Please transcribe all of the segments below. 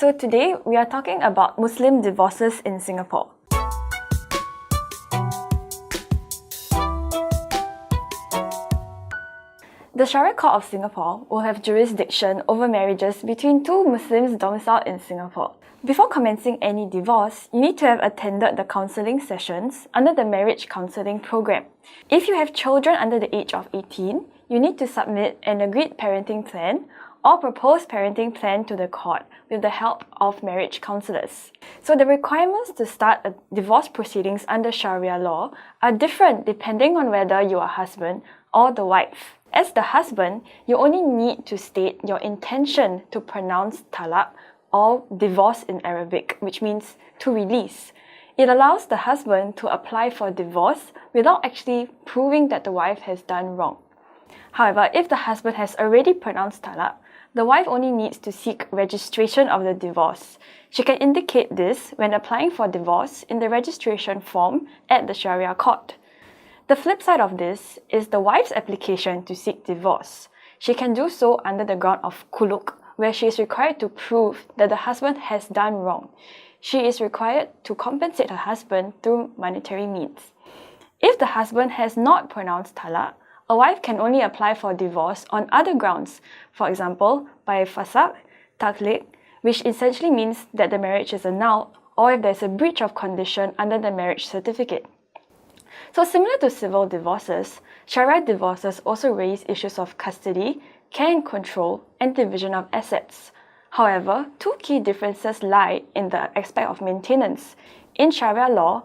So today we are talking about Muslim divorces in Singapore. The Sharia Court of Singapore will have jurisdiction over marriages between two Muslims domiciled in Singapore. Before commencing any divorce, you need to have attended the counselling sessions under the Marriage Counselling Program. If you have children under the age of 18, you need to submit an agreed parenting plan or proposed parenting plan to the court with the help of marriage counsellors. So the requirements to start a divorce proceedings under Sharia law are different depending on whether you are husband or the wife. As the husband, you only need to state your intention to pronounce talaq or divorce in Arabic, which means to release. It allows the husband to apply for divorce without actually proving that the wife has done wrong. However, if the husband has already pronounced talaq, the wife only needs to seek registration of the divorce. She can indicate this when applying for divorce in the registration form at the Sharia court. The flip side of this is the wife's application to seek divorce. She can do so under the ground of khuluk, where she is required to prove that the husband has done wrong. She is required to compensate her husband through monetary means. If the husband has not pronounced talaq, a wife can only apply for divorce on other grounds, for example, by fasaq, taklid, which essentially means that the marriage is annulled, or if there is a breach of condition under the marriage certificate. So similar to civil divorces, Sharia divorces also raise issues of custody, care and control, and division of assets. However, two key differences lie in the aspect of maintenance. In Sharia law,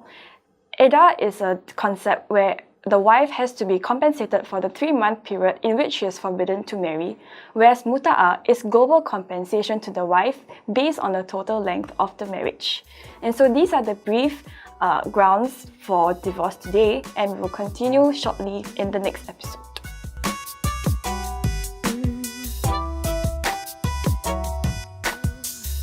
iddah is a concept where the wife has to be compensated for the 3-month period in which she is forbidden to marry, whereas muta'ah is global compensation to the wife based on the total length of the marriage. And so these are the brief grounds for divorce today, and we will continue shortly in the next episode.